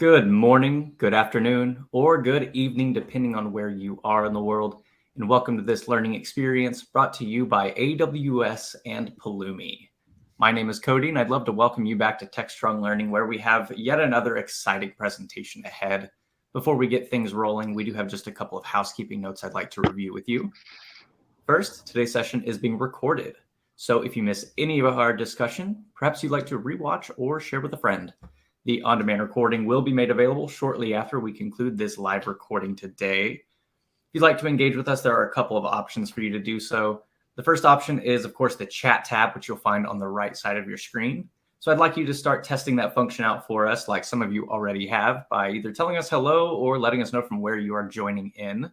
Good morning, good afternoon, or good evening, depending on where you are in the world. And welcome to this learning experience brought to you by AWS and Pulumi. My name is Cody, and I'd love to welcome you back to Techstrong Learning, where we have yet another exciting presentation ahead. Before we get things rolling, we do have just a couple of housekeeping notes I'd like to review with you. First, today's session is being recorded. So if you miss any of our discussion, perhaps you'd like to rewatch or share with a friend. The on-demand recording will be made available shortly after we conclude this live recording today. If you'd like to engage with us, there are a couple of options for you to do so. The first option is, of course, the chat tab, which you'll find on the right side of your screen. So I'd like you to start testing that function out for us, like some of you already have, by either telling us hello or letting us know from where you are joining in.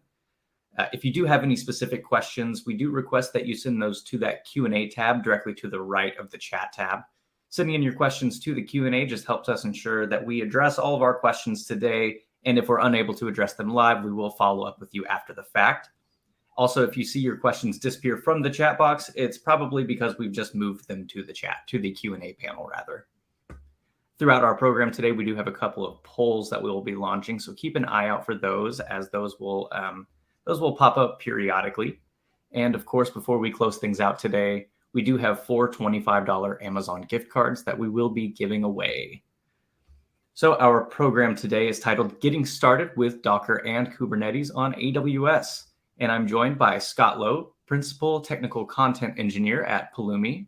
If you do have any specific questions, we do request that you send those to that Q&A tab directly to the right of the chat tab. Sending in your questions to the Q&A just helps us ensure that we address all of our questions today. And if we're unable to address them live, we will follow up with you after the fact. Also, if you see your questions disappear from the chat box, it's probably because we've just moved them to the chat, to the Q&A panel rather. Throughout our program today, we do have a couple of polls that we will be launching. So keep an eye out for those, as those will pop up periodically. And of course, before we close things out today, we do have 4 $25 Amazon gift cards that we will be giving away. So our program today is titled Getting Started with Docker and Kubernetes on AWS. And I'm joined by Scott Lowe, Principal Technical Content Engineer at Pulumi.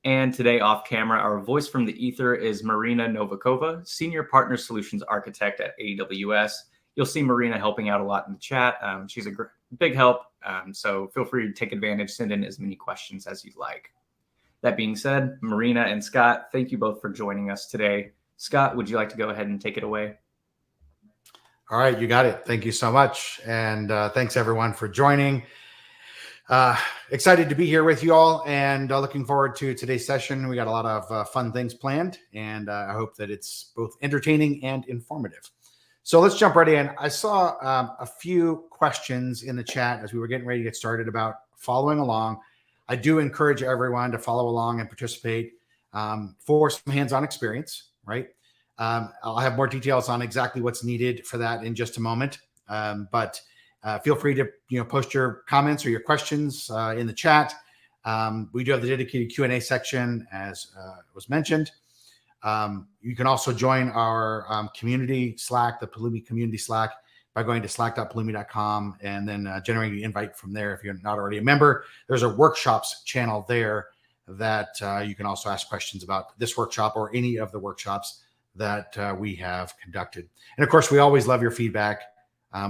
And today off camera, our voice from the ether is Marina Novikova, Senior Partner Solutions Architect at AWS. You'll see Marina helping out a lot in the chat. She's a big help, so feel free to take advantage, send in as many questions as you'd like. That being said, Marina and Scott, thank you both for joining us today. Scott, would you like to go ahead and take it away? All right, you got it. Thank you so much. And thanks everyone for joining. Excited to be here with you all and looking forward to today's session. We got a lot of fun things planned, and I hope that it's both entertaining and informative. So let's jump right in. I saw a few questions in the chat as we were getting ready to get started about following along. I do encourage everyone to follow along and participate for some hands-on experience, right? I'll have more details on exactly what's needed for that in just a moment. But feel free to post your comments or your questions in the chat. We do have the dedicated Q&A section, as was mentioned. You can also join our community Slack, the Pulumi community Slack, by going to slack.pulumi.com and then generating the invite from there. If you're not already a member, there's a workshops channel there that you can also ask questions about this workshop or any of the workshops that we have conducted. And of course, we always love your feedback.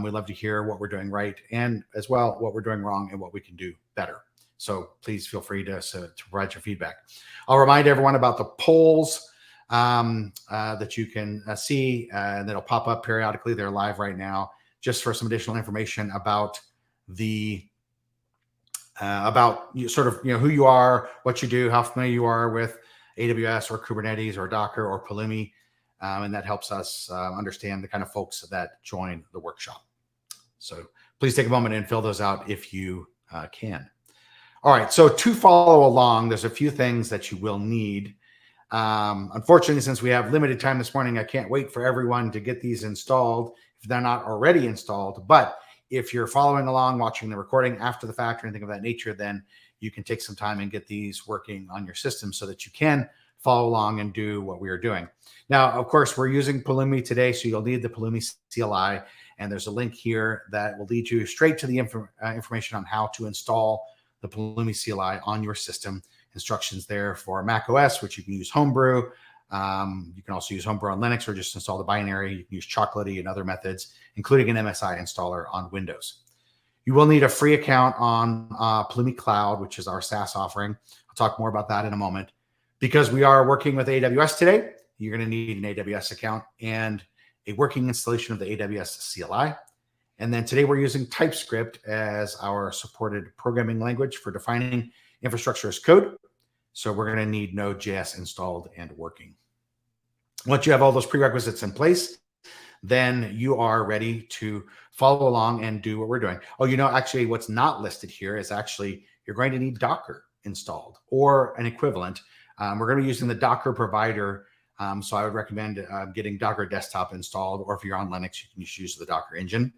We love to hear what we're doing right and as well what we're doing wrong and what we can do better. So please feel free to provide your feedback. I'll remind everyone about the polls that you can see and that'll pop up periodically. They're live right now, just for some additional information about the who you are, what you do, how familiar you are with AWS or Kubernetes or Docker or Pulumi, and that helps us understand the kind of folks that join the workshop. So please take a moment and fill those out if you can. All right, so to follow along, there's a few things that you will need. Unfortunately, since we have limited time this morning, I can't wait for everyone to get these installed if they're not already installed. But if you're following along, watching the recording after the fact or anything of that nature, then you can take some time and get these working on your system so that you can follow along and do what we are doing. Now, of course, we're using Pulumi today, so you'll need the Pulumi CLI. And there's a link here that will lead you straight to the information on how to install the Pulumi CLI on your system. Instructions there for Mac OS, which you can use Homebrew. You can also use Homebrew on Linux or just install the binary. You can use Chocolatey and other methods, including an MSI installer on Windows. You will need a free account on Pulumi Cloud, which is our SaaS offering. I'll talk more about that in a moment. Because we are working with AWS today, you're going to need an AWS account and a working installation of the AWS CLI. And then today we're using TypeScript as our supported programming language for defining infrastructure as code. So we're going to need Node.js installed and working. Once you have all those prerequisites in place, then you are ready to follow along and do what we're doing. Oh, actually what's not listed here is actually you're going to need Docker installed or an equivalent. We're going to be using the Docker provider So I would recommend getting Docker Desktop installed, or if you're on Linux, you can just use the Docker engine.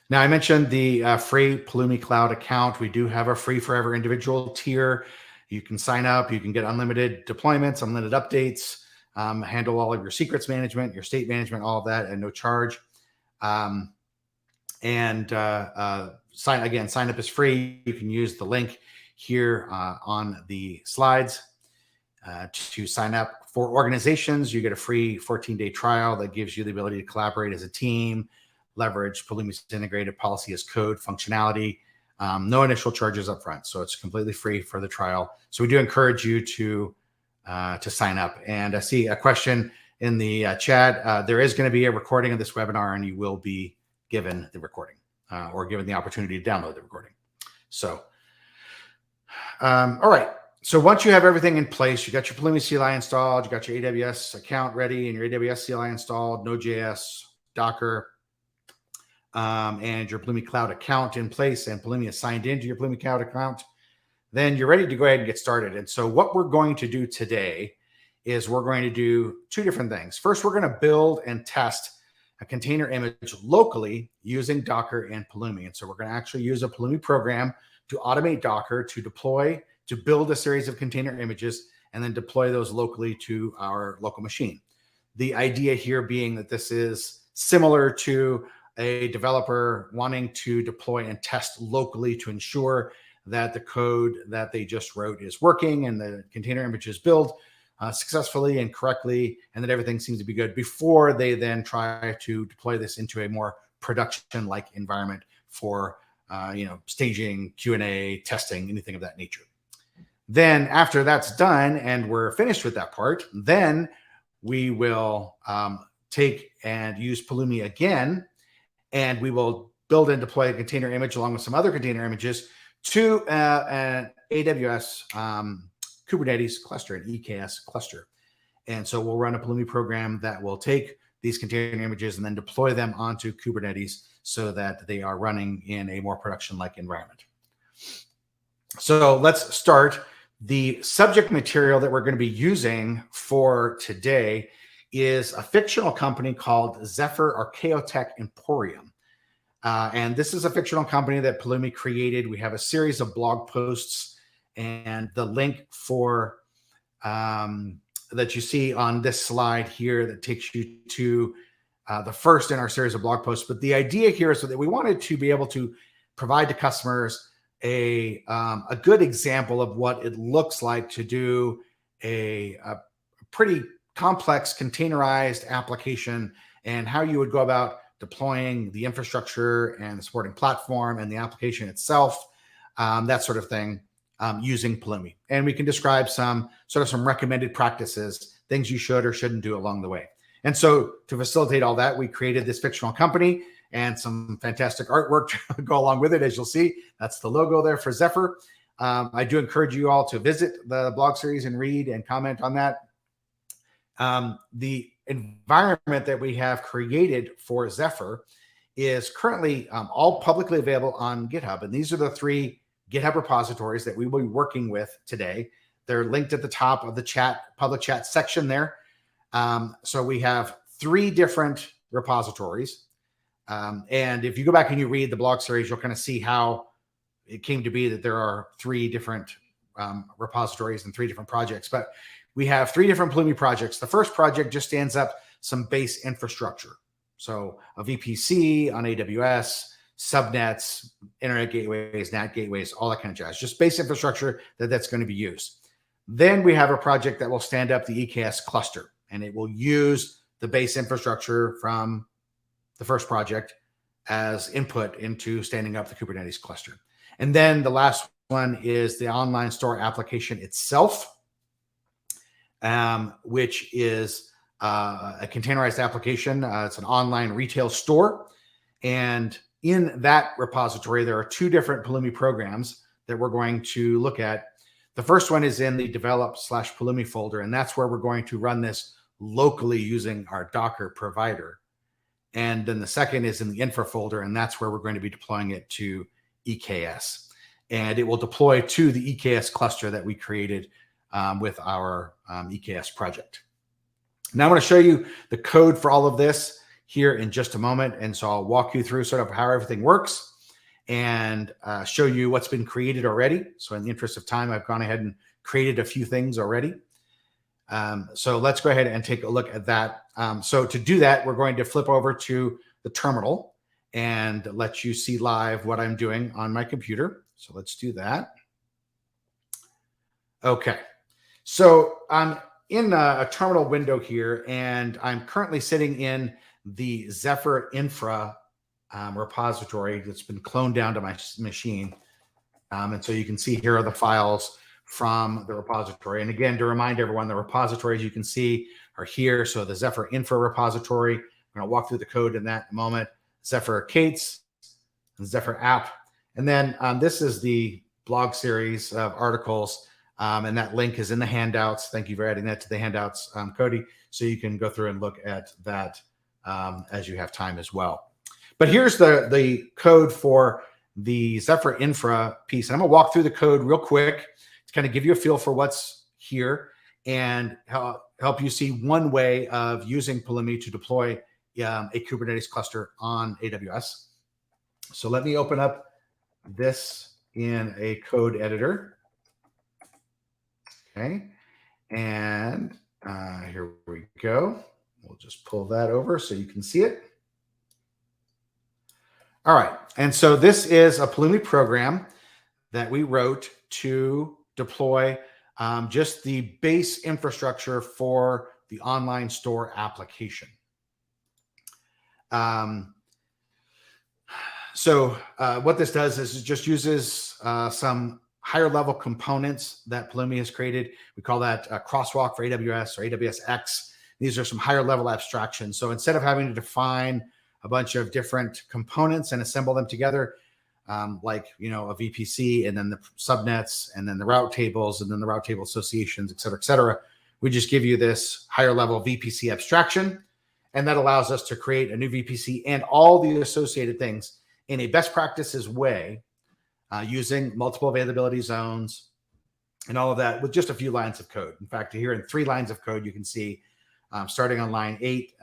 Now, I mentioned the free Pulumi Cloud account. We do have a free forever individual tier. You can sign up. You can get unlimited deployments, unlimited updates, handle all of your secrets management, your state management, all of that at no charge. Sign up is free. You can use the link here on the slides to sign up. For organizations, you get a free 14-day trial that gives you the ability to collaborate as a team, leverage Pulumi's integrated policy as code functionality. No initial charges up front, so it's completely free for the trial. So we do encourage you to sign up. And I see a question in the chat. There is going to be a recording of this webinar, and you will be given the recording or given the opportunity to download the recording. So, all right. So once you have everything in place, you got your Pulumi CLI installed, you got your AWS account ready, and your AWS CLI installed, Node.js, Docker, and your Pulumi Cloud account in place, and Pulumi is signed into your Pulumi Cloud account, then you're ready to go ahead and get started. And so what we're going to do today is we're going to do two different things. First, we're going to build and test a container image locally using Docker and Pulumi. And so we're going to actually use a Pulumi program to automate Docker, to build a series of container images, and then deploy those locally to our local machine. The idea here being that this is similar to a developer wanting to deploy and test locally to ensure that the code that they just wrote is working and the container image is built successfully and correctly, and that everything seems to be good before they then try to deploy this into a more production-like environment for staging, Q&A, testing, anything of that nature. Then after that's done and we're finished with that part, then we will take and use Pulumi again, and we will build and deploy a container image along with some other container images to an AWS Kubernetes cluster, an EKS cluster. And so we'll run a Pulumi program that will take these container images and then deploy them onto Kubernetes so that they are running in a more production-like environment. So let's start. The subject material that we're going to be using for today is a fictional company called Zephyr Archaeotech Emporium. And this is a fictional company that Pulumi created. We have a series of blog posts, and the link for that you see on this slide here that takes you to the first in our series of blog posts. But the idea here is that we wanted to be able to provide to customers a good example of what it looks like to do a pretty complex containerized application, and how you would go about deploying the infrastructure and the supporting platform and the application itself, that sort of thing, using Pulumi. And we can describe some recommended practices, things you should or shouldn't do along the way. And so to facilitate all that, we created this fictional company and some fantastic artwork to go along with it. As you'll see, that's the logo there for Zephyr. I do encourage you all to visit the blog series and read and comment on that. The environment that we have created for Zephyr is currently all publicly available on GitHub. And these are the 3 GitHub repositories that we will be working with today. They're linked at the top of the public chat section there. So we have 3 different repositories. And if you go back and you read the blog series, you'll kind of see how it came to be that there are 3 different repositories and 3 different projects. But we have 3 different Pulumi projects. The first project just stands up some base infrastructure. So a VPC on AWS, subnets, internet gateways, NAT gateways, all that kind of jazz. Just base infrastructure that's going to be used. Then we have a project that will stand up the EKS cluster, and it will use the base infrastructure from the first project as input into standing up the Kubernetes cluster. And then the last one is the online store application itself, which is a containerized application. It's an online retail store. And in that repository, there are 2 different Pulumi programs that we're going to look at. The first one is in the develop/Pulumi folder, and that's where we're going to run this locally using our Docker provider. And then the second is in the infra folder, and that's where we're going to be deploying it to EKS. And it will deploy to the EKS cluster that we created with our EKS project. Now I want to show you the code for all of this here in just a moment. And so I'll walk you through sort of how everything works and show you what's been created already. So in the interest of time, I've gone ahead and created a few things already. So let's go ahead and take a look at that. So to do that, we're going to flip over to the terminal and let you see live what I'm doing on my computer. So let's do that. Okay. So I'm in a terminal window here, and I'm currently sitting in the Zephyr Infra repository that's been cloned down to my machine. And so you can see here are the files from the repository. And again, to remind everyone, the repositories you can see are here. So the Zephyr Infra repository, I'm going to walk through the code in that moment. Zephyr K8s, Zephyr app. And then this is the blog series of articles. And that link is in the handouts. Thank you for adding that to the handouts, Cody. So you can go through and look at that as you have time as well. But here's the code for the Zephyr Infra piece. And I'm going to walk through the code real quick to kind of give you a feel for what's here and help you see one way of using Pulumi to deploy a Kubernetes cluster on AWS. So let me open up this in a code editor. Okay, and here we go. We'll just pull that over so you can see it. All right, and so this is a Pulumi program that we wrote to deploy just the base infrastructure for the online store application. So what this does is it just uses some higher level components that Pulumi has created. We call that Crosswalk for AWS or AWS X. These are some higher level abstractions. So instead of having to define a bunch of different components and assemble them together, like, a VPC and then the subnets and then the route tables and then the route table associations, et cetera, we just give you this higher level VPC abstraction. And that allows us to create a new VPC and all the associated things in a best practices way, using multiple availability zones and all of that with just a few lines of code. In fact, here in 3 lines of code, you can see starting on line 8,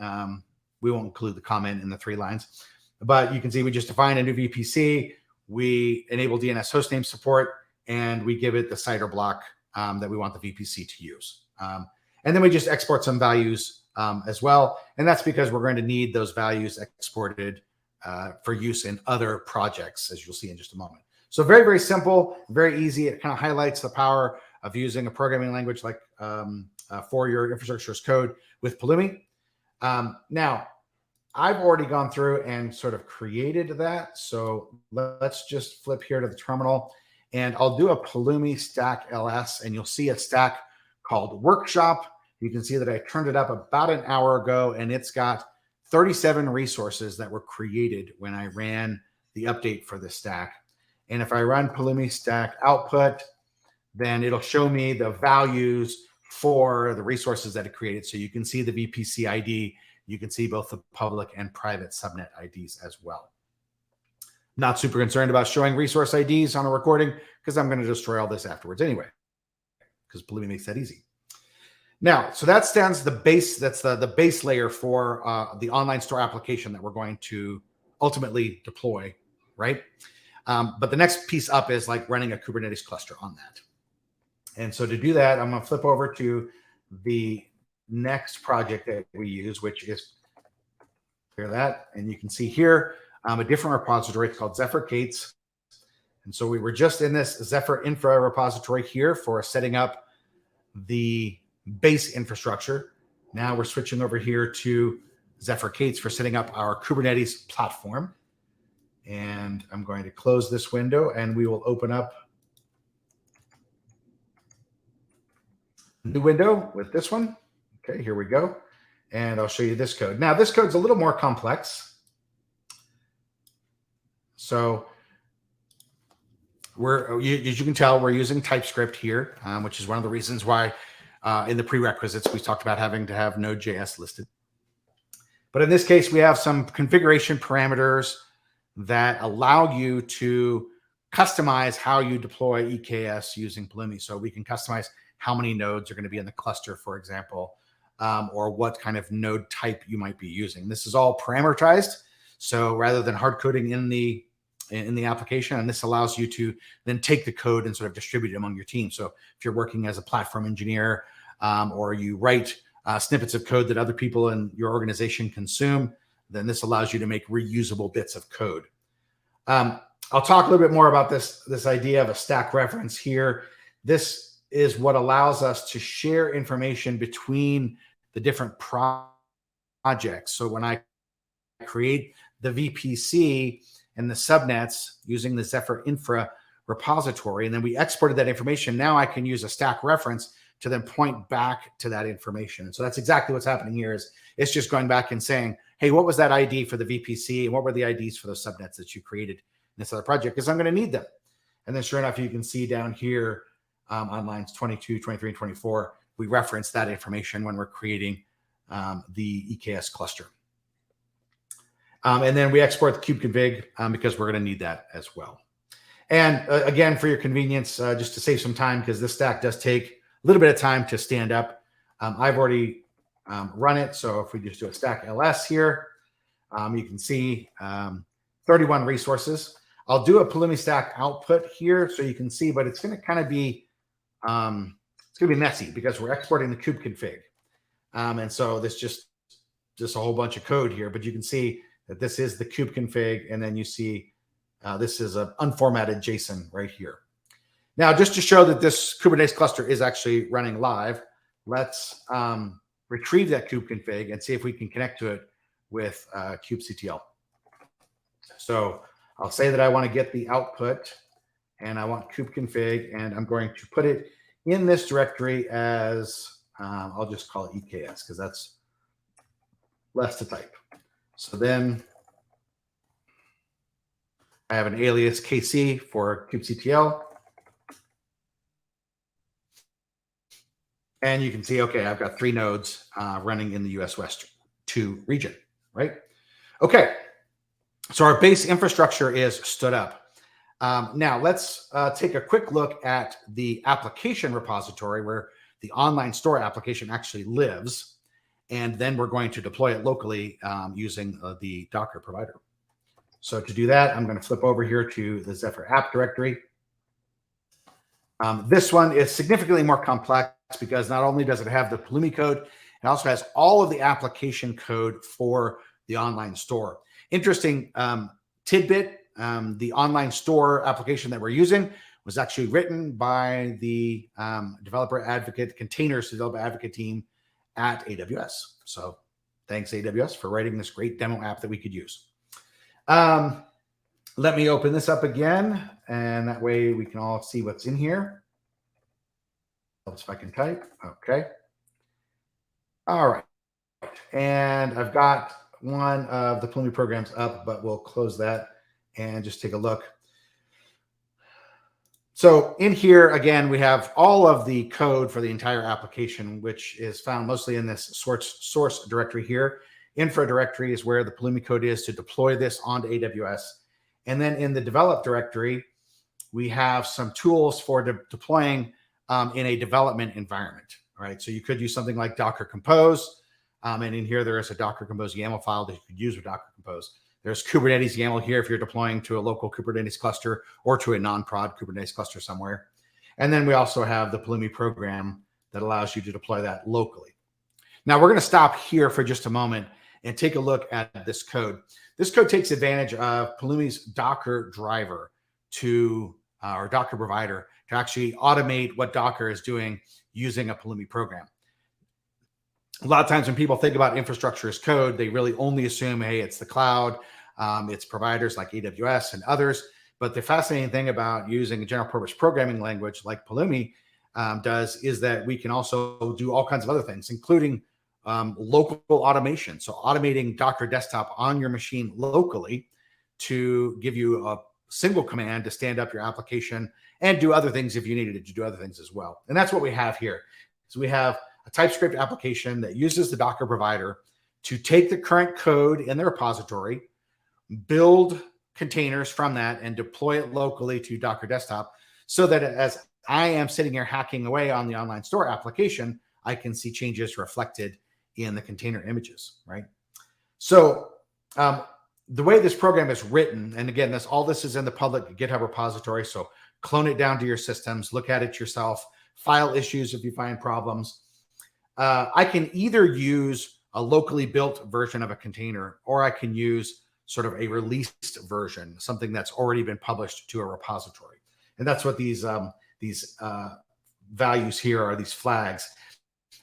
we won't include the comment in the 3 lines, but you can see we just define a new VPC, we enable DNS hostname support, and we give it the CIDR block that we want the VPC to use. And then we just export some values as well. And that's because we're going to need those values exported for use in other projects, as you'll see in just a moment. So very, very simple, very easy. It kind of highlights the power of using a programming language like for your infrastructure as code with Pulumi. Now, I've already gone through and sort of created that. So let's just flip here to the terminal and I'll do a Pulumi stack ls and you'll see a stack called Workshop. You can see that I turned it up about an hour ago and it's got 37 resources that were created when I ran the update for this stack. And if I run Pulumi stack output, then it'll show me the values for the resources that it created. So you can see the VPC ID. You can see both the public and private subnet IDs as well. Not super concerned about showing resource IDs on a recording because I'm going to destroy all this afterwards anyway, because Pulumi makes that easy. Now, so that stands the base. That's the base layer for the online store application that we're going to ultimately deploy, right? But the next piece up is like running a Kubernetes cluster on that. And so to do that, I'm going to flip over to the next project that we use, which is clear that. And you can see here a different repository. It's called Zephyr K8s. And so we were just in this Zephyr Infra repository here for setting up the base infrastructure. Now we're switching over here to Zephyr K8s for setting up our Kubernetes platform. And I'm going to close this window and we will open up a new window with this one. Okay, here we go. And I'll show you this code. Now, this code's a little more complex. So as you can tell, we're using TypeScript here, which is one of the reasons why in the prerequisites, we talked about having to have Node.js listed. But in this case, we have some configuration parameters that allow you to customize how you deploy EKS using Pulumi. So we can customize how many nodes are going to be in the cluster, for example, or what kind of node type you might be using. This is all parameterized. So rather than hard coding in the application, and this allows you to then take the code and sort of distribute it among your team. So if you're working as a platform engineer, or you write snippets of code that other people in your organization consume, then this allows you to make reusable bits of code. I'll talk a little bit more about this idea of a stack reference here. This is what allows us to share information between the different projects. So when I create the VPC and the subnets using the Zephyr Infra repository, and then we exported that information, now I can use a stack reference to then point back to that information. And so that's exactly what's happening here. Is it's just going back and saying, hey, what was that ID for the VPC? And what were the IDs for those subnets that you created in this other project? Because I'm going to need them. And then sure enough, you can see down here on lines 22, 23, and 24, we reference that information when we're creating the EKS cluster. And then we export the kubeconfig because we're going to need that as well. And again, for your convenience, just to save some time, because this stack does take a little bit of time to stand up. I've already run it. So if we just do a stack ls here, you can see 31 resources. I'll do a Pulumi stack output here so you can see, but it's going to kind of be, it's going to be messy because we're exporting the kubeconfig. And so this just a whole bunch of code here, but you can see that this is the kubeconfig, and then you see this is an unformatted JSON right here. Now, just to show that this Kubernetes cluster is actually running live, let's retrieve that kubeconfig and see if we can connect to it with kubectl. So I'll say that I want to get the output, and I want kubeconfig, and I'm going to put it in this directory as, I'll just call it EKS because that's less to type. So then I have an alias KC for kubectl. And you can see, okay, I've got 3 nodes running in the US West 2 region, right? Okay, so our base infrastructure is stood up. Now let's take a quick look at the application repository where the online store application actually lives. And then we're going to deploy it locally using the Docker provider. So to do that, I'm going to flip over here to the Zephyr app directory. This one is significantly more complex because not only does it have the Pulumi code, it also has all of the application code for the online store. Interesting tidbit, the online store application that we're using was actually written by the developer advocate, containers developer advocate team at AWS. So thanks AWS for writing this great demo app that we could use. Let me open this up again, and that way we can all see what's in here. Helps if I can type. Okay. All right. And I've got one of the Pulumi programs up, but we'll close that and just take a look. So in here, again, we have all of the code for the entire application, which is found mostly in this source directory here. Infra directory is where the Pulumi code is to deploy this onto AWS. And then in the develop directory, we have some tools for deploying in a development environment. All right, so you could use something like Docker Compose. And in here, there is a Docker Compose YAML file that you could use with Docker Compose. There's Kubernetes YAML here if you're deploying to a local Kubernetes cluster or to a non-prod Kubernetes cluster somewhere. And then we also have the Pulumi program that allows you to deploy that locally. Now we're going to stop here for just a moment and take a look at this code. This code takes advantage of Pulumi's Docker driver or Docker provider to actually automate what Docker is doing using a Pulumi program. A lot of times when people think about infrastructure as code, they really only assume, hey, it's the cloud, it's providers like AWS and others. But the fascinating thing about using a general purpose programming language like Pulumi does is that we can also do all kinds of other things, including local automation. So automating Docker desktop on your machine locally to give you a single command to stand up your application and do other things if you needed it to do other things as well. And that's what we have here. So we have a TypeScript application that uses the Docker provider to take the current code in the repository, build containers from that, and deploy it locally to Docker desktop so that as I am sitting here hacking away on the online store application, I can see changes reflected in the container images, right? So the way this program is written, and again, all this is in the public GitHub repository, so clone it down to your systems, look at it yourself, file issues if you find problems. I can either use a locally built version of a container, or I can use sort of a released version, something that's already been published to a repository. And that's what these values here are, these flags.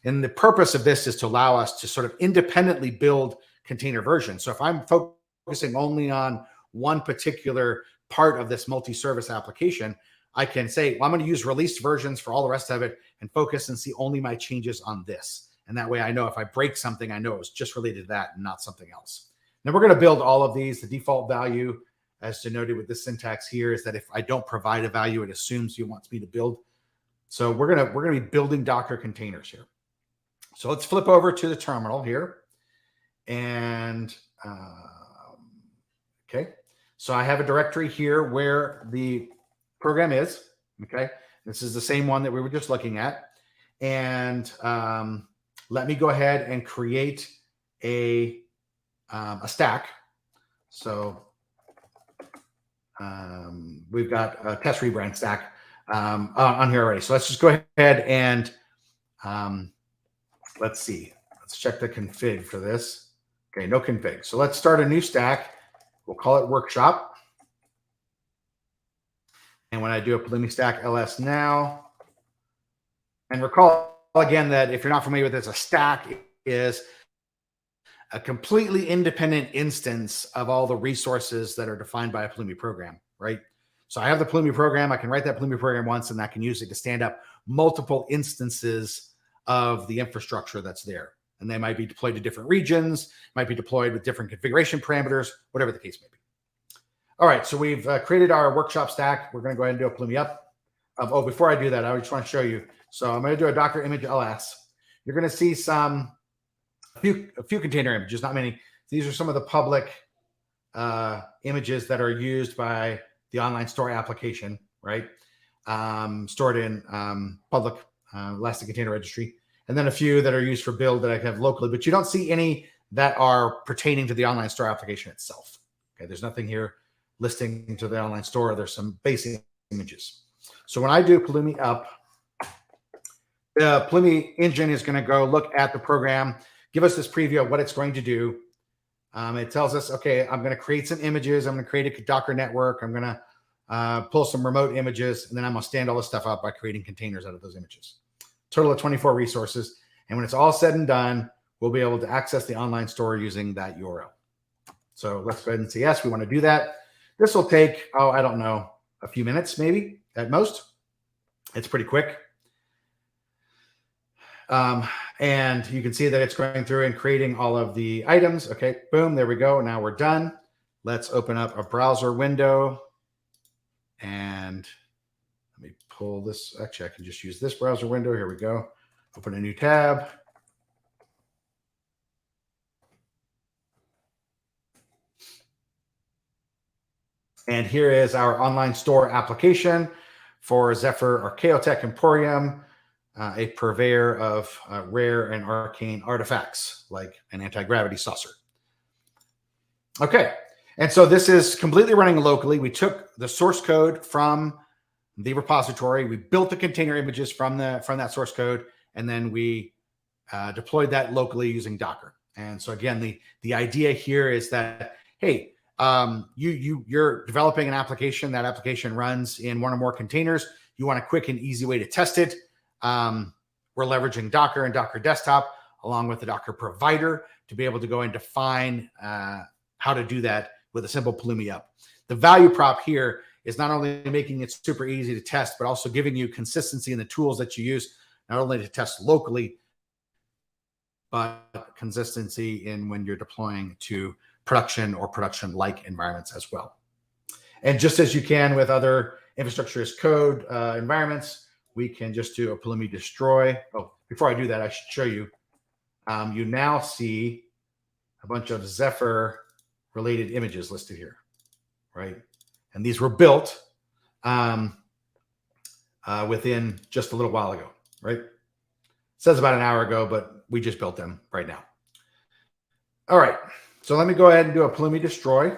And the purpose of this is to allow us to sort of independently build container versions. So if I'm focusing only on one particular part of this multi-service application, I can say, well, I'm going to use released versions for all the rest of it and focus and see only my changes on this. And that way I know if I break something, I know it was just related to that and not something else. Now we're going to build all of these. The default value, as denoted with this syntax here, is that if I don't provide a value, it assumes it wants me to build. So we're going to be building Docker containers here. So let's flip over to the terminal here. And okay, so I have a directory here where the program is. Okay, this is the same one that we were just looking at. And let me go ahead and create a stack. So we've got a test rebrand stack on here already. So let's just go ahead and let's see. Let's check the config for this. Okay, no config. So let's start a new stack. We'll call it workshop. And when I do a Pulumi stack ls now, and recall again that if you're not familiar with this, a stack is a completely independent instance of all the resources that are defined by a Pulumi program, right? So I have the Pulumi program. I can write that Pulumi program once, and I can use it to stand up multiple instances of the infrastructure that's there. And they might be deployed to different regions, might be deployed with different configuration parameters, whatever the case may be. All right, so we've created our workshop stack. We're going to go ahead and do a Pulumi up. Oh, before I do that, I just want to show you. So I'm going to do a Docker image ls. You're going to see a few container images, not many. These are some of the public images that are used by the online store application, right? Stored in public Elastic Container Registry. And then a few that are used for build that I have locally, but you don't see any that are pertaining to the online store application itself. Okay, there's nothing here listing to the online store. There's some basic images. So when I do Pulumi up, the Pulumi engine is going to go look at the program, give us this preview of what it's going to do. It tells us, okay, I'm going to create some images. I'm going to create a Docker network. I'm going to pull some remote images, and then I'm going to stand all this stuff up by creating containers out of those images. Total of 24 resources. And when it's all said and done, we'll be able to access the online store using that URL. So let's go ahead and say, yes, we want to do that. This will take, oh, I don't know, a few minutes maybe at most. It's pretty quick. And you can see that it's going through and creating all of the items. Okay, boom, there we go. Now we're done. Let's open up a browser window. And let me pull this. Actually, I can just use this browser window. Here we go. Open a new tab. And here is our online store application for Zephyr Archaeotech Emporium, a purveyor of rare and arcane artifacts like an anti-gravity saucer. Okay, and so this is completely running locally. We took the source code from the repository. We built the container images from that source code, and then we deployed that locally using Docker. And so again, the idea here is that, hey, you're developing an application. That application runs in one or more containers. You want a quick and easy way to test it. We're leveraging Docker and Docker Desktop along with the Docker provider to be able to go and define how to do that with a simple Pulumi up. The value prop here is not only making it super easy to test, but also giving you consistency in the tools that you use, not only to test locally, but consistency in when you're deploying to production or production-like environments as well. And just as you can with other infrastructure as code environments, we can just do a Pulumi destroy. Oh, before I do that, I should show you. You now see a bunch of Zephyr-related images listed here, right? And these were built within just a little while ago, right? It says about an hour ago, but we just built them right now. All right, so let me go ahead and do a Pulumi destroy.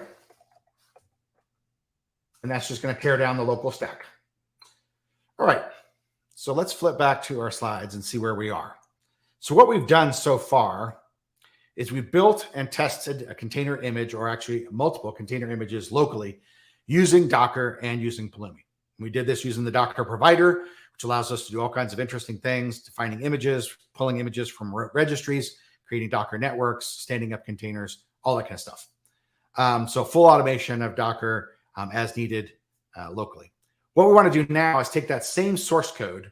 And that's just going to tear down the local stack. All right, so let's flip back to our slides and see where we are. So what we've done so far is we've built and tested a container image, or actually multiple container images locally, using Docker and using Pulumi. We did this using the Docker provider, which allows us to do all kinds of interesting things, defining images, pulling images from registries, creating Docker networks, standing up containers, all that kind of stuff. So full automation of Docker as needed locally. What we want to do now is take that same source code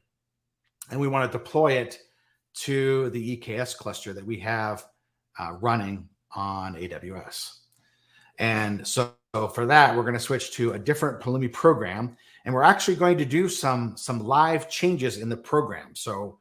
and we want to deploy it to the EKS cluster that we have running on AWS. And so for that, we're going to switch to a different Pulumi program, and we're actually going to do some live changes in the program. So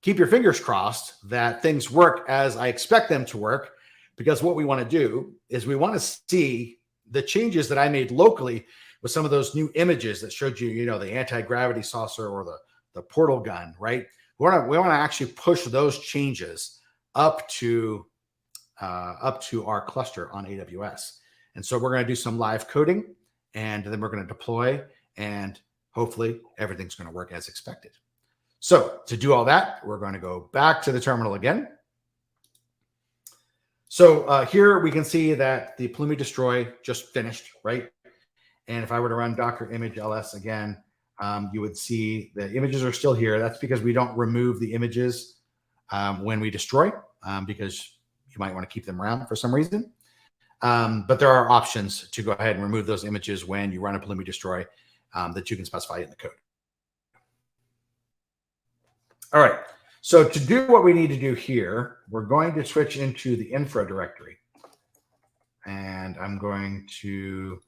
keep your fingers crossed that things work as I expect them to work, because what we want to do is we want to see the changes that I made locally with some of those new images that showed you, the anti-gravity saucer or the portal gun, right? We want to actually push those changes up to our cluster on AWS. And so we're going to do some live coding, and then we're going to deploy, and hopefully everything's going to work as expected. So to do all that, we're going to go back to the terminal again. So here we can see that the Pulumi destroy just finished, right? And if I were to run Docker image ls again, you would see the images are still here. That's because we don't remove the images when we destroy, because you might want to keep them around for some reason. But there are options to go ahead and remove those images when you run a Pulumi destroy that you can specify in the code. All right. So to do what we need to do here, we're going to switch into the infra directory. And I'm going to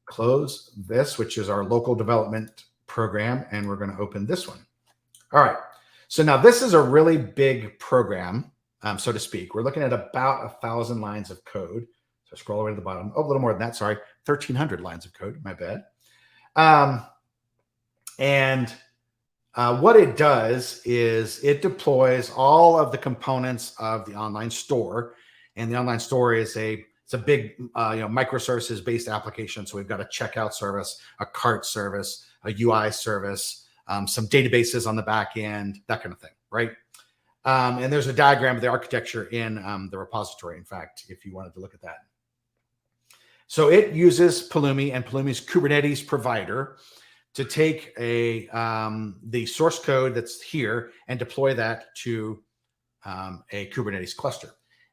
close this, which is our local development program, and we're going to open this one. All right. So now this is a really big program, so to speak. We're looking at about 1,000 lines of code. So scroll over to the bottom. Oh, a little more than that. Sorry. 1,300 lines of code. My bad. What it does is it deploys all of the components of the online store, and the online store is it's a big microservices based application. So we've got a checkout service, a cart service, a UI service, some databases on the back end, that kind of thing, right? And there's a diagram of the architecture in the repository, in fact, if you wanted to look at that. So it uses Pulumi and Pulumi's Kubernetes provider to take the source code that's here and deploy that to a Kubernetes cluster.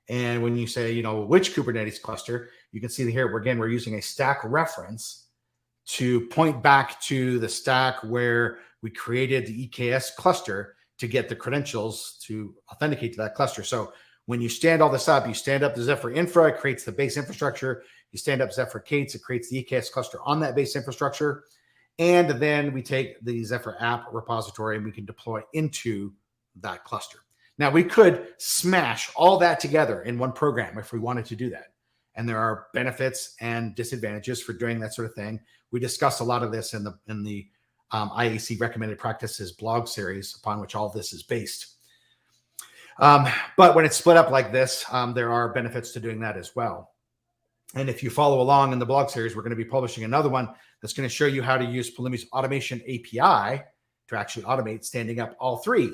And when you say, which Kubernetes cluster, you can see here, we're using a stack reference to point back to the stack where we created the EKS cluster to get the credentials to authenticate to that cluster. So when you stand all this up, you stand up the Zephyr infra, it creates the base infrastructure. You stand up Zephyr K8s, it creates the EKS cluster on that base infrastructure. And then we take the Zephyr app repository and we can deploy into that cluster. Now, we could smash all that together in one program if we wanted to do that. And there are benefits and disadvantages for doing that sort of thing. We discussed a lot of this in the IAC recommended practices blog series upon which all this is based. But when it's split up like this, there are benefits to doing that as well. And if you follow along in the blog series, we're going to be publishing another one that's going to show you how to use Pulumi's automation API to actually automate standing up all three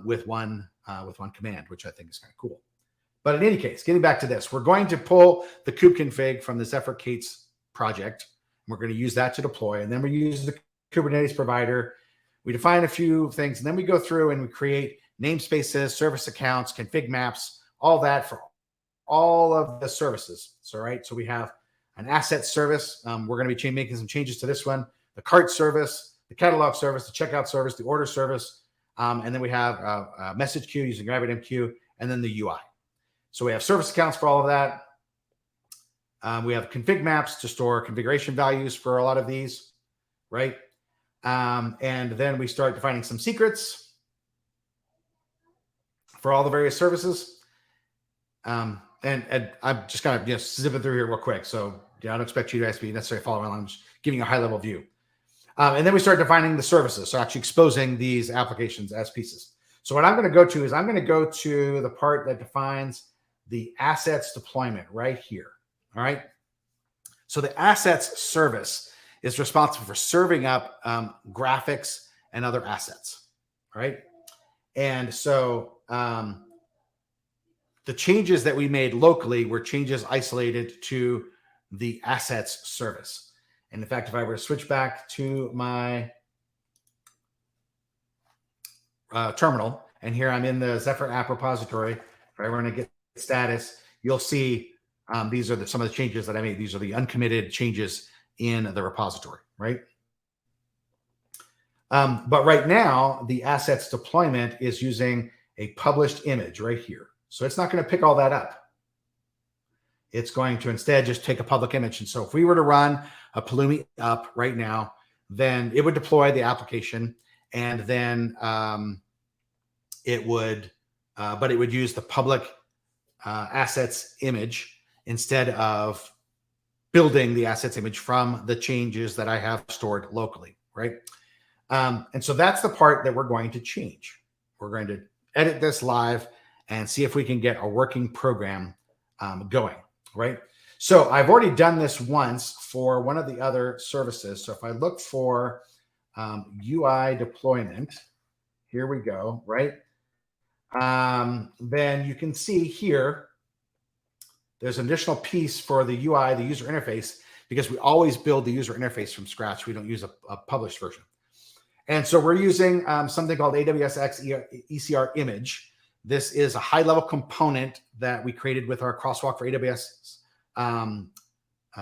with one command, which I think is kind of cool. But in any case, getting back to this, we're going to pull the kubeconfig from the Zephyr K8s project. And we're going to use that to deploy. And then we use the Kubernetes provider. We define a few things, and then we go through and we create namespaces, service accounts, config maps, all that for all of the services. So, right. So we have an asset service. We're going to be making some changes to this one, the cart service, the catalog service, the checkout service, the order service. And then we have a message queue using RabbitMQ, and then the UI. So we have service accounts for all of that. We have config maps to store configuration values for a lot of these, right? And then we start defining some secrets for all the various services. And I'm just kind of zipping through here real quick. So I don't expect you guys to be necessarily following along. I'm just giving you a high level view. And then we start defining the services. So actually exposing these applications as pieces. So what I'm going to go to is I'm going to go to the part that defines the assets deployment right here. All right. So the assets service is responsible for serving up graphics and other assets. All right. And so the changes that we made locally were changes isolated to the assets service. And in fact, if I were to switch back to my terminal, and here I'm in the Zephyr app repository, if I want to get status, you'll see these are some of the changes that I made. These are the uncommitted changes in the repository, right? But right now, the assets deployment is using a published image right here. So it's not going to pick all that up. It's going to instead just take a public image. And so if we were to run a Pulumi up right now, then it would deploy the application, and then it would use the public assets image instead of building the assets image from the changes that I have stored locally, right? And so that's the part that we're going to change. We're going to edit this live and see if we can get a working program going, right? So I've already done this once for one of the other services. So if I look for UI deployment, here we go, right? Then you can see here, there's an additional piece for the UI, the user interface, because we always build the user interface from scratch. We don't use a published version. And so we're using something called AWS X ECR image. This is a high-level component that we created with our crosswalk for AWS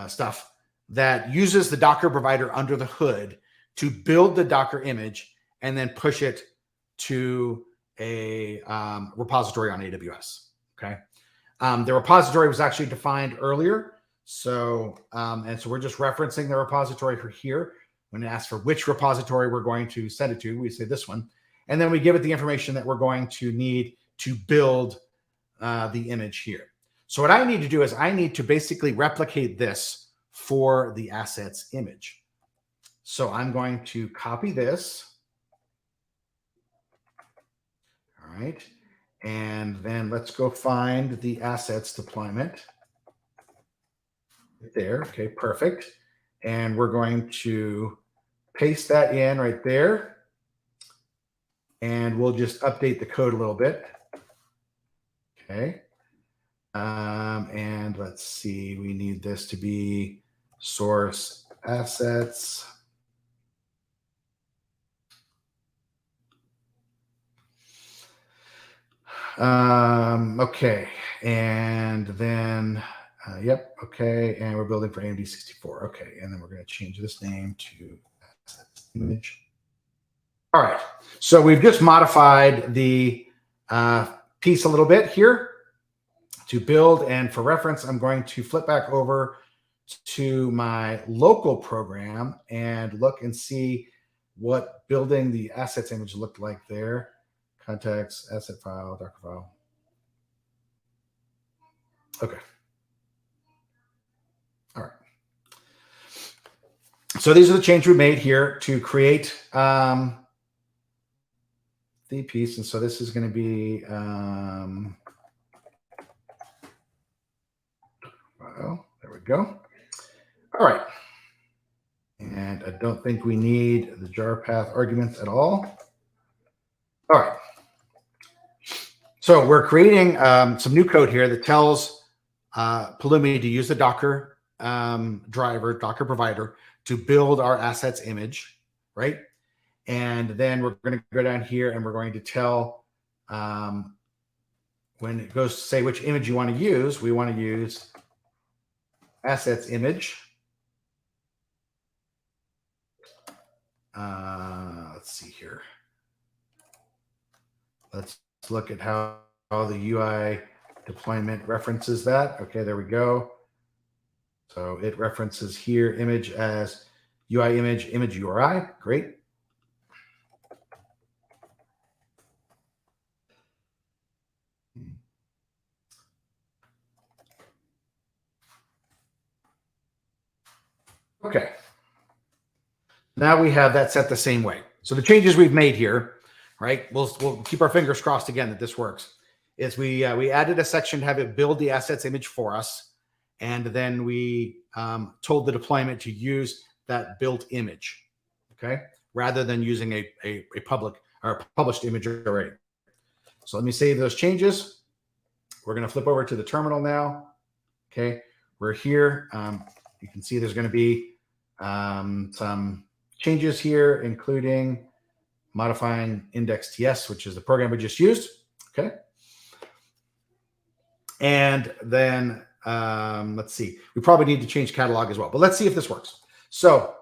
stuff that uses the Docker provider under the hood to build the Docker image and then push it to a repository on AWS. Okay. The repository was actually defined earlier. So, so we're just referencing the repository for here. When it asks for which repository we're going to send it to, we say this one. And then we give it the information that we're going to need to build the image here. So what I need to do is I need to basically replicate this for the assets image. So I'm going to copy this. All right. And then let's go find the assets deployment. Right there. Okay, perfect. And we're going to paste that in right there. And we'll just update the code a little bit. Okay. And let's see, we need this to be source assets. Okay. And then, yep. Okay. And we're building for AMD 64. Okay. And then we're going to change this name to assets image. All right. So we've just modified the piece a little bit here to build. And for reference, I'm going to flip back over to my local program and look and see what building the assets image looked like there. Context, asset file, Docker file. Okay. All right. So these are the changes we made here to create the piece. And so this is going to be well, there we go. All right. And I don't think we need the jar path arguments at all. All right. So we're creating some new code here that tells Pulumi to use the Docker driver, Docker provider, to build our assets image, right? And then we're going to go down here and we're going to tell when it goes to say which image you want to use, we want to use assets image. Let's see here. Let's look at how the UI deployment references that. Okay, there we go. So it references here image as UI image, image URI. Great. Okay. now we have that set the same way. So the changes we've made here, right? We'll keep our fingers crossed again that this works. Is we added a section to have it build the assets image for us, and then we told the deployment to use that built image, okay, rather than using a public or a published image already. So let me save those changes. We're going to flip over to the terminal now. Okay, we're here. You can see there's going to be some changes here, including modifying index.ts, which is the program we just used. Okay. And then let's see, we probably need to change catalog as well, but let's see if this works. So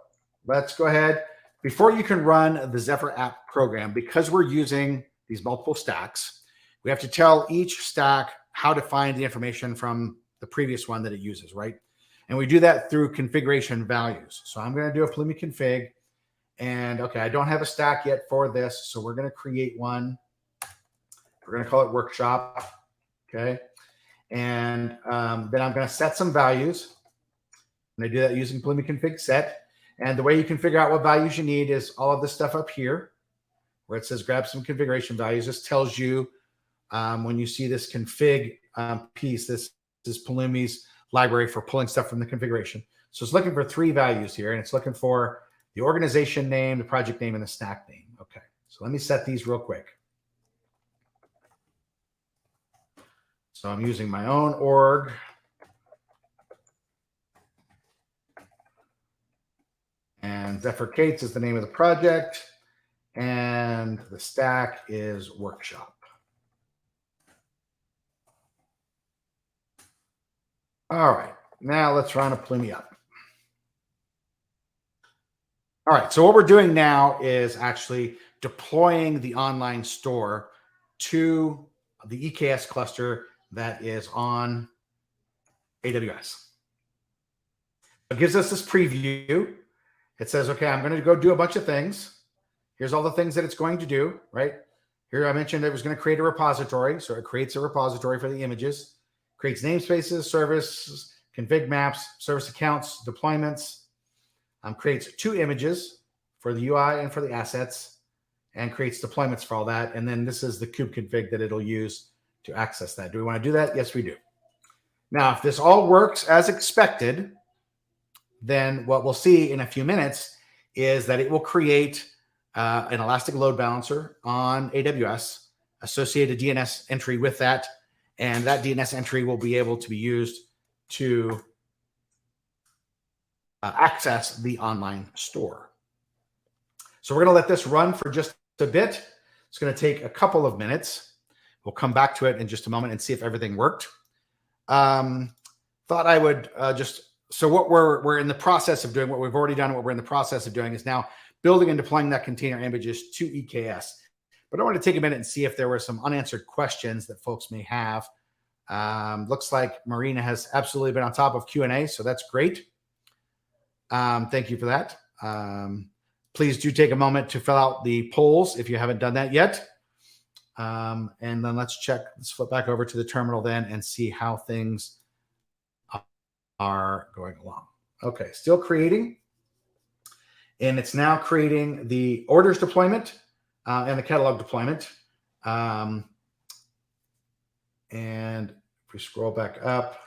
let's go ahead. Before you can run the Zephyr app program, because we're using these multiple stacks, we have to tell each stack how to find the information from the previous one that it uses, right? And we do that through configuration values. So I'm going to do a Pulumi config. And okay, I don't have a stack yet for this, so we're going to create one. We're going to call it workshop. Okay. And then I'm going to set some values. And I do that using Pulumi config set. And the way you can figure out what values you need is all of this stuff up here, where it says grab some configuration values. This tells you when you see this config piece, this is Pulumi's library for pulling stuff from the configuration. So it's looking for 3 values here, and it's looking for the organization name, the project name, and the stack name. Okay, so let me set these real quick. So I'm using my own org. And Zephyr Cates is the name of the project. And the stack is workshop. All right, now let's run a Pulumi up. All right, so what we're doing now is actually deploying the online store to the EKS cluster that is on AWS. It gives us this preview. It says, okay, I'm going to go do a bunch of things. Here's all the things that it's going to do, right? Here I mentioned it was going to create a repository. So it creates a repository for the images, creates namespaces, service, config maps, service accounts, deployments, creates 2 images for the UI and for the assets, and creates deployments for all that. And then this is the kube config that it'll use to access that. Do we want to do that? Yes, we do. Now, if this all works as expected, then what we'll see in a few minutes is that it will create an elastic load balancer on AWS, associated DNS entry with that, and that DNS entry will be able to be used to access the online store. So we're going to let this run for just a bit. It's going to take a couple of minutes. We'll come back to it in just a moment and see if everything worked. Thought I would so what we're in the process of doing, what we've already done, what we're in the process of doing is now building and deploying that container images to EKS. But I want to take a minute and see if there were some unanswered questions that folks may have. Looks like Marina has absolutely been on top of Q&A, so that's great. Thank you for that. Please do take a moment to fill out the polls if you haven't done that yet. And then let's flip back over to the terminal then and see how things are going along. Okay, still creating. And it's now creating the orders deployment and the catalog deployment. And if we scroll back up,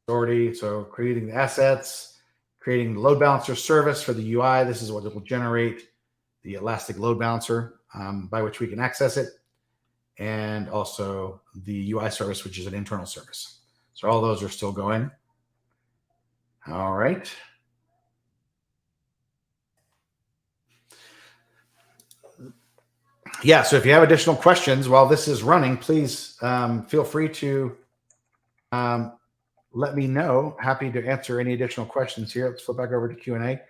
so creating the assets, creating the load balancer service for the UI. This is what it will generate the elastic load balancer by which we can access it. And also the UI service, which is an internal service. So all those are still going. All right. Yeah, so if you have additional questions while this is running, please feel free to let me know. Happy to answer any additional questions here. Let's flip back over to Q&A.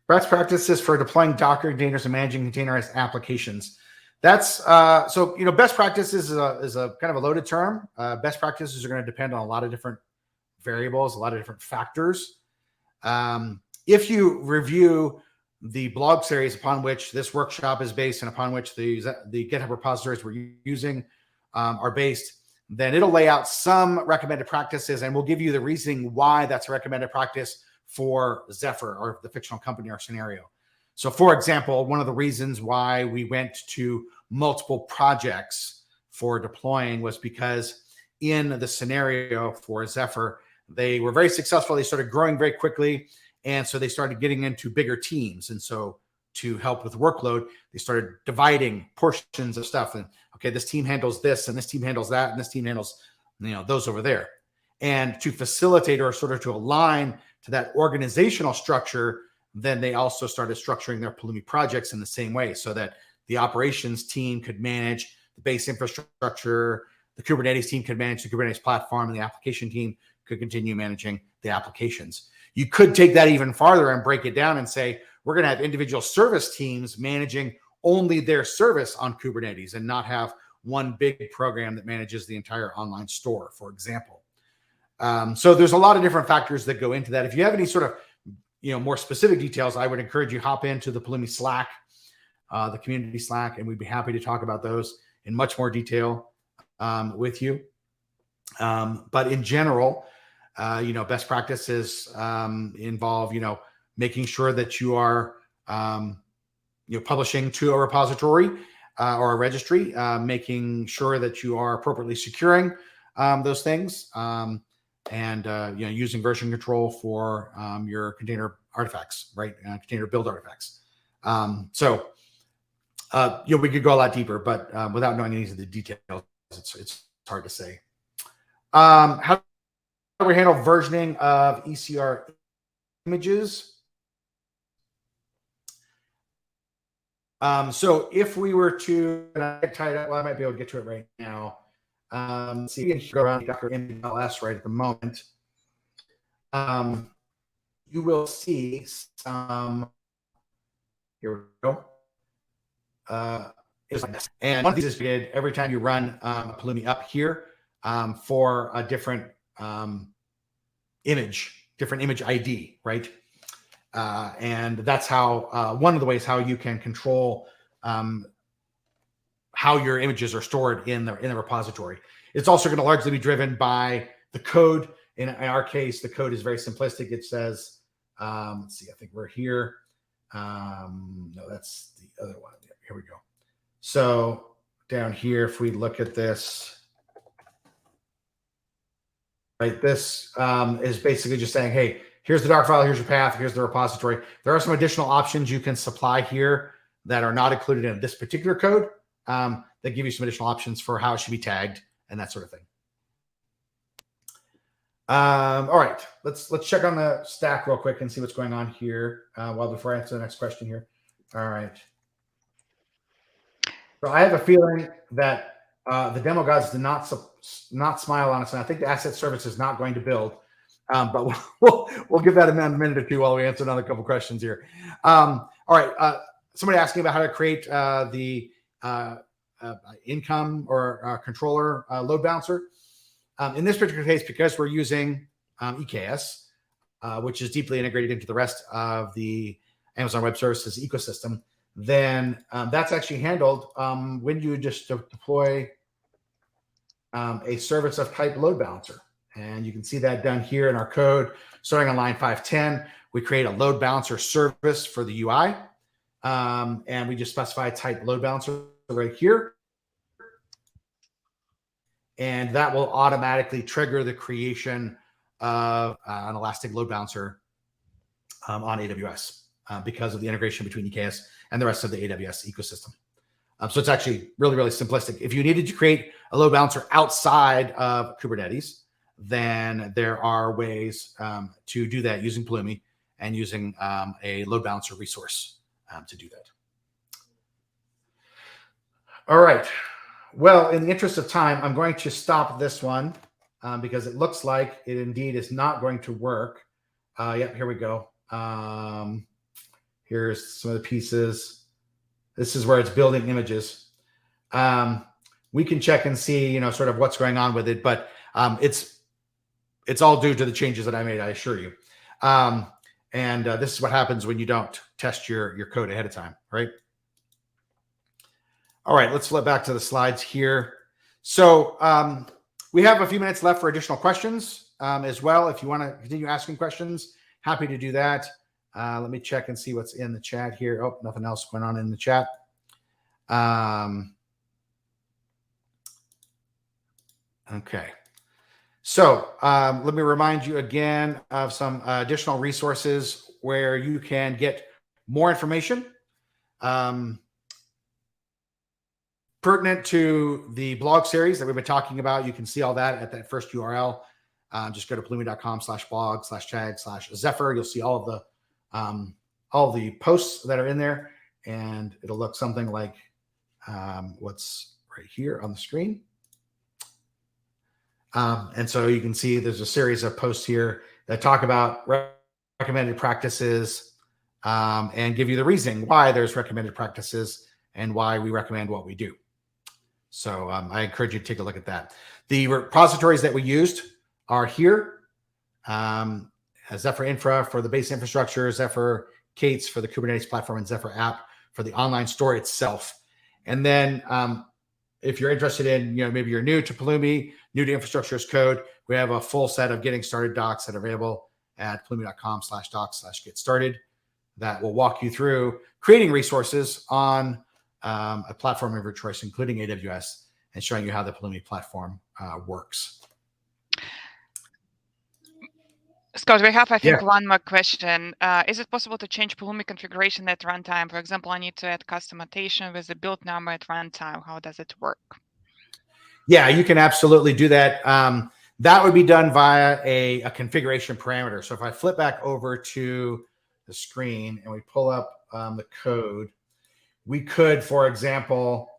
Best practices for deploying Docker containers and managing containerized applications. That's so best practices is a kind of a loaded term. Best practices are going to depend on a lot of different variables, a lot of different factors. If you review the blog series upon which this workshop is based and upon which the GitHub repositories we're using are based, then it'll lay out some recommended practices, and we'll give you the reasoning why that's a recommended practice for Zephyr, or the fictional company or scenario. So for example, one of the reasons why we went to multiple projects for deploying was because in the scenario for Zephyr, they were very successful. They started growing very quickly. And so they started getting into bigger teams. And so to help with workload, they started dividing portions of stuff. And okay, this team handles this, and this team handles that, and this team handles, those over there. And to facilitate, or sort of to align to that organizational structure, then they also started structuring their Pulumi projects in the same way, so that the operations team could manage the base infrastructure, the Kubernetes team could manage the Kubernetes platform, and the application team could continue managing the applications. You could take that even farther and break it down and say, we're going to have individual service teams managing only their service on Kubernetes, and not have one big program that manages the entire online store, for example. So there's a lot of different factors that go into that. If you have any sort of more specific details, I would encourage you hop into the Pulumi Slack, the community Slack, and we'd be happy to talk about those in much more detail with you. But in general, best practices involve, making sure that you are, publishing to a repository or a registry, making sure that you are appropriately securing those things, and using version control for your container artifacts, right? Container build artifacts. So we could go a lot deeper, but without knowing any of the details, it's hard to say. How do we handle versioning of ECR images? So if we were to, and I tied up, well, I might be able to get to it right now. So you can go around Docker and Kubernetes right at the moment. You will see some, here we go. Is like this. And one of these is good every time you run Pulumi up here for a different image ID, right? And that's how one of the ways how you can control how your images are stored in the repository. It's also going to largely be driven by the code. In our case, the code is very simplistic. It says, let's see, I think we're here. No, that's the other one. Here we go. So down here, if we look at this, right, this is basically just saying, hey, here's the Docker file, here's your path, here's the repository. There are some additional options you can supply here that are not included in this particular code that give you some additional options for how it should be tagged and that sort of thing. All right, let's check on the stack real quick and see what's going on here before I answer the next question here. All right. So I have a feeling that the demo gods did not smile on us, and I think the asset service is not going to build. But we'll give that a minute or two while we answer another couple questions here. All right. Somebody asking about how to create the income or controller load balancer. In this particular case, because we're using EKS, which is deeply integrated into the rest of the Amazon Web Services ecosystem, then that's actually handled when you just deploy a service of type load balancer. And you can see that done here in our code. Starting on line 510, we create a load balancer service for the UI. And we just specify type load balancer right here. And that will automatically trigger the creation of an Elastic load balancer on AWS because of the integration between EKS and the rest of the AWS ecosystem. So it's actually really, really simplistic. If you needed to create a load balancer outside of Kubernetes, then there are ways to do that using Pulumi and using a load balancer resource to do that. All right. Well, in the interest of time, I'm going to stop this one because it looks like it indeed is not going to work. Yep, here we go. Here's some of the pieces. This is where it's building images. We can check and see, sort of what's going on with it, but it's all due to the changes that I made, I assure you. And this is what happens when you don't test your code ahead of time, right? All right, let's flip back to the slides here. So we have a few minutes left for additional questions as well. If you want to continue asking questions, happy to do that. Let me check and see what's in the chat here. Oh, nothing else going on in the chat. Okay. So let me remind you again of some additional resources where you can get more information pertinent to the blog series that we've been talking about. You can see all that at that first URL. Just go to pulumi.com/blog/tag/Zephyr. You'll see all of the posts that are in there, and it'll look something like what's right here on the screen. And so you can see there's a series of posts here that talk about recommended practices and give you the reasoning why there's recommended practices and why we recommend what we do. So I encourage you to take a look at that. The repositories that we used are here. Zephyr Infra for the base infrastructure, Zephyr K8s for the Kubernetes platform, and Zephyr App for the online store itself. And then if you're interested in, maybe you're new to Pulumi, new to infrastructure as code, we have a full set of getting started docs that are available at pulumi.com/docs/get started that will walk you through creating resources on a platform of your choice, including AWS, and showing you how the Pulumi platform works. Scott, we have, I think, one more question. Is it possible to change Pulumi configuration at runtime? For example, I need to add custom annotation with the build number at runtime. How does it work? Yeah, you can absolutely do that. That would be done via a configuration parameter. So if I flip back over to the screen and we pull up the code, we could, for example,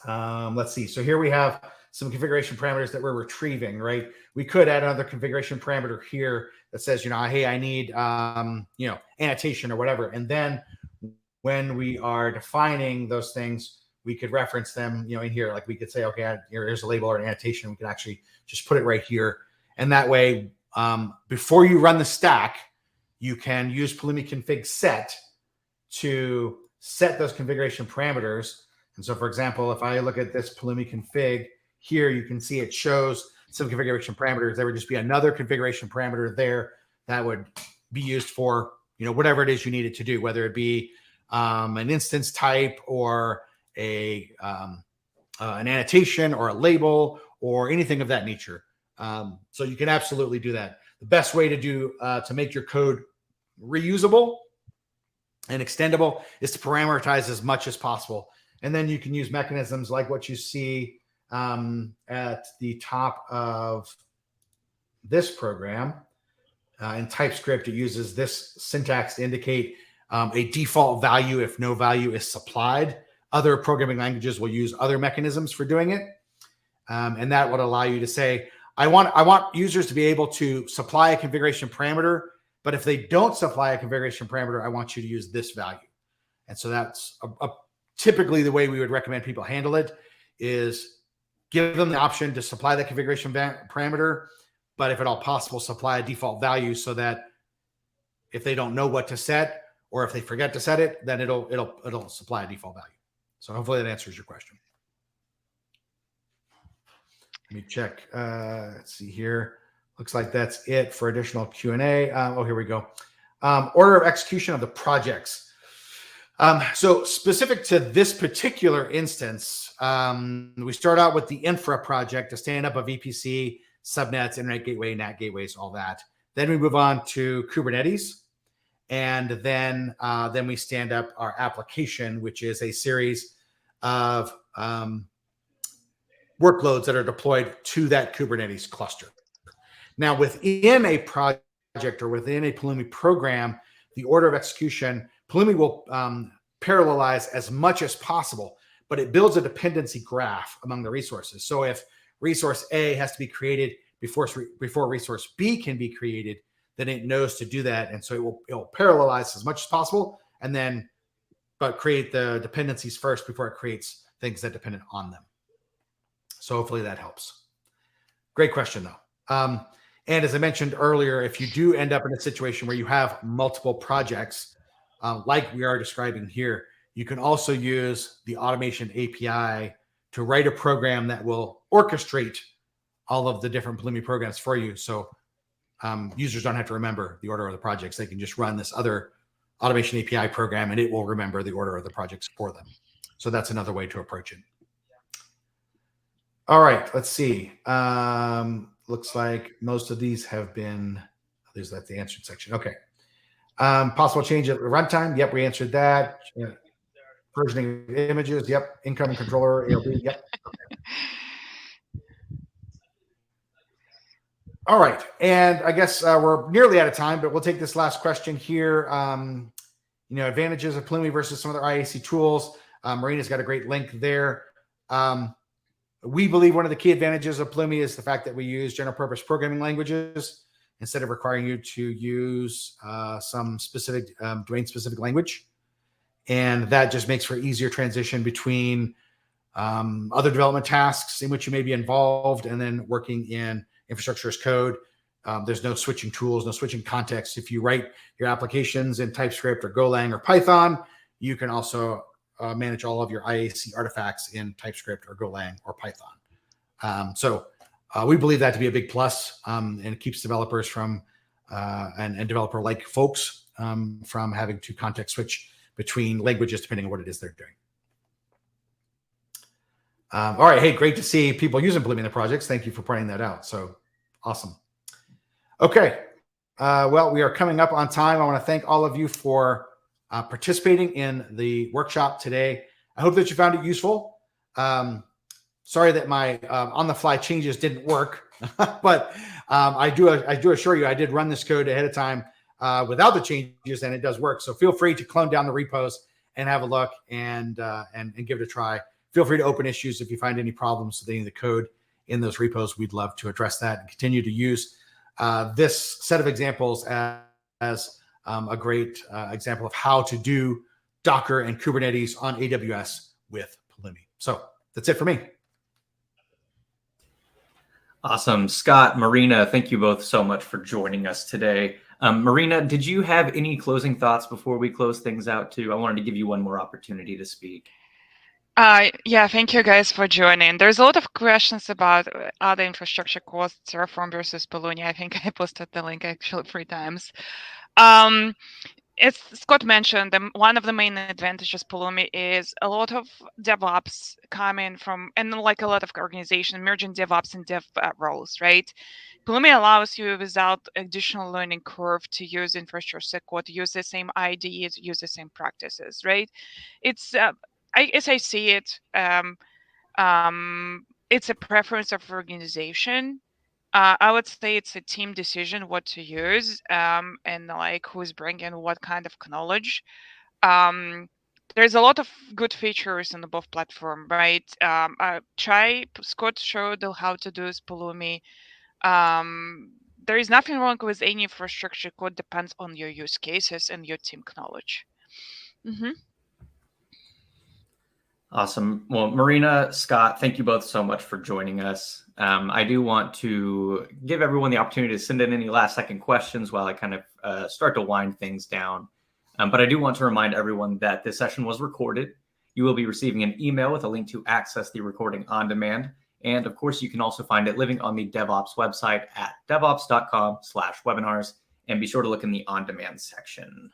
let's see. So here we have some configuration parameters that we're retrieving, right? We could add another configuration parameter here that says, hey, I need, annotation or whatever. And then when we are defining those things, we could reference them, in here. Like we could say, okay, here's a label or an annotation. We could actually just put it right here. And that way, before you run the stack, you can use Pulumi config set to set those configuration parameters. And so, for example, if I look at this Pulumi config here, you can see it shows some configuration parameters. There would just be another configuration parameter there that would be used for, whatever it is you need it to do, whether it be an instance type or an annotation or a label or anything of that nature. So you can absolutely do that. The best way to do to make your code reusable and extendable is to parameterize as much as possible. And then you can use mechanisms like what you see at the top of this program. In TypeScript, it uses this syntax to indicate a default value if no value is supplied. Other programming languages will use other mechanisms for doing it. And that would allow you to say, I want users to be able to supply a configuration parameter, but if they don't supply a configuration parameter, I want you to use this value. And so that's typically the way we would recommend people handle it, is give them the option to supply the configuration parameter, but if at all possible, supply a default value so that if they don't know what to set, or if they forget to set it, then it'll supply a default value. So hopefully that answers your question. Let me check. Let's see here. Looks like that's it for additional Q&A. Oh, here we go. Order of execution of the projects. So specific to this particular instance, we start out with the infra project to stand up a VPC, subnets, internet gateway, NAT gateways, all that. Then we move on to Kubernetes. And then we stand up our application, which is a series of workloads that are deployed to that Kubernetes cluster. Now, within a project or within a Pulumi program, the order of execution, Pulumi will parallelize as much as possible, but it builds a dependency graph among the resources. So if resource A has to be created before resource B can be created, then it knows to do that. And so it will parallelize as much as possible, and then but create the dependencies first before it creates things that depend on them. So hopefully that helps. Great question, though. And as I mentioned earlier, if you do end up in a situation where you have multiple projects, like we are describing here, you can also use the automation API to write a program that will orchestrate all of the different Pulumi programs for you. So users don't have to remember the order of the projects. They can just run this other automation API program, and it will remember the order of the projects for them. So that's another way to approach it. All right, let's see. Looks like most of these have been, there's that the answered section. Okay. Possible change at runtime. Yep, we answered that. Versioning of images. Yep. Incoming controller, ALB. Yep. Okay. All right. And I guess we're nearly out of time, but we'll take this last question here. Advantages of Pulumi versus some other IAC tools. Marina's got a great link there. We believe one of the key advantages of Pulumi is the fact that we use general purpose programming languages instead of requiring you to use some specific domain specific language. And that just makes for easier transition between other development tasks in which you may be involved and then working in infrastructure as code. There's no switching tools, no switching context. If you write your applications in TypeScript or Golang or Python, you can also manage all of your IAC artifacts in TypeScript or Golang or Python. So we believe that to be a big plus, and it keeps developers from and developer-like folks from having to context switch between languages depending on what it is they're doing. All right. Hey, great to see people using Pulumi in the projects. Thank you for pointing that out. So awesome. Okay. Well, we are coming up on time. I want to thank all of you for participating in the workshop today. I hope that you found it useful. Sorry that my on-the-fly changes didn't work, but I do assure you I did run this code ahead of time without the changes, and it does work. So feel free to clone down the repos and have a look and give it a try. Feel free to open issues if you find any problems with any of the code in those repos. We'd love to address that and continue to use this set of examples as a great example of how to do Docker and Kubernetes on AWS with Pulumi. So that's it for me. Awesome. Scott, Marina, thank you both so much for joining us today. Marina, did you have any closing thoughts before we close things out too? I wanted to give you one more opportunity to speak. Yeah, thank you guys for joining. There's a lot of questions about other infrastructure costs, Terraform versus Pulumi. I think I posted the link actually 3 times. As Scott mentioned, one of the main advantages Pulumi is a lot of DevOps coming from, and like a lot of organizations merging DevOps and Dev roles, right? Pulumi allows you without additional learning curve to use infrastructure code, use the same IDEs, use the same practices, right? It's as I see it, it's a preference of organization. I would say it's a team decision what to use, and like who's bringing what kind of knowledge. There's a lot of good features on the both platform, right? Scott showed how to do Pulumi. There is nothing wrong with any infrastructure code. Depends on your use cases and your team knowledge. Mm-hmm. Awesome. Well, Marina, Scott, thank you both so much for joining us. I do want to give everyone the opportunity to send in any last-second questions while I kind of start to wind things down. But I do want to remind everyone that this session was recorded. You will be receiving an email with a link to access the recording on demand. And of course, you can also find it living on the DevOps website at devops.com/webinars. And be sure to look in the on-demand section.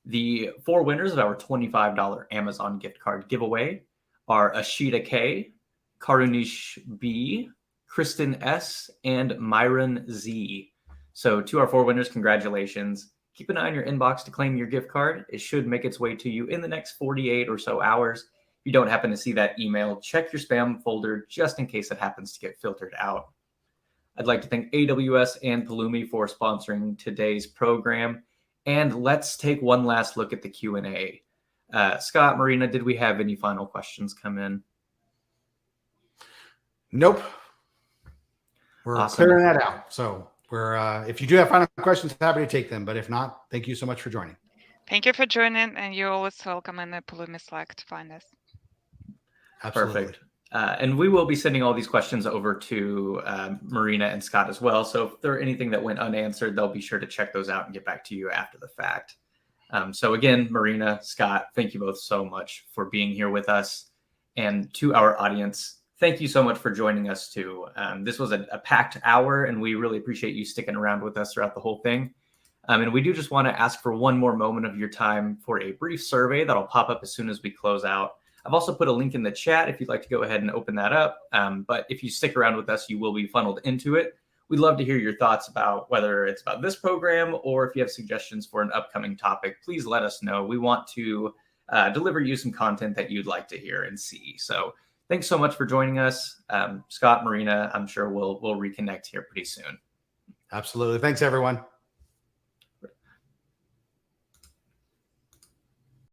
The 4 winners of our $25 Amazon gift card giveaway are Ashita K, Karunish B, Kristen S, and Myron Z. So to our 4 winners, congratulations. Keep an eye on your inbox to claim your gift card. It should make its way to you in the next 48 or so hours. If you don't happen to see that email, check your spam folder just in case it happens to get filtered out. I'd like to thank AWS and Pulumi for sponsoring today's program. And let's take one last look at the Q&A. Scott, Marina, did we have any final questions come in? Nope. We're awesome. Clearing that out. So we're if you do have final questions, happy to take them. But if not, thank you so much for joining. Thank you for joining, and you're always welcome in the Pulumi Slack to find us. Absolutely. Perfect. And we will be sending all these questions over to Marina and Scott as well. So if there's anything that went unanswered, they'll be sure to check those out and get back to you after the fact. So again, Marina, Scott, thank you both so much for being here with us. And to our audience, thank you so much for joining us too. This was a packed hour, and we really appreciate you sticking around with us throughout the whole thing. And we do just want to ask for one more moment of your time for a brief survey that'll pop up as soon as we close out. I've also put a link in the chat if you'd like to go ahead and open that up. But if you stick around with us, you will be funneled into it. We'd love to hear your thoughts about whether it's about this program or if you have suggestions for an upcoming topic, please let us know. We want to deliver you some content that you'd like to hear and see. So thanks so much for joining us. Scott, Marina, I'm sure we'll reconnect here pretty soon. Absolutely. Thanks, everyone.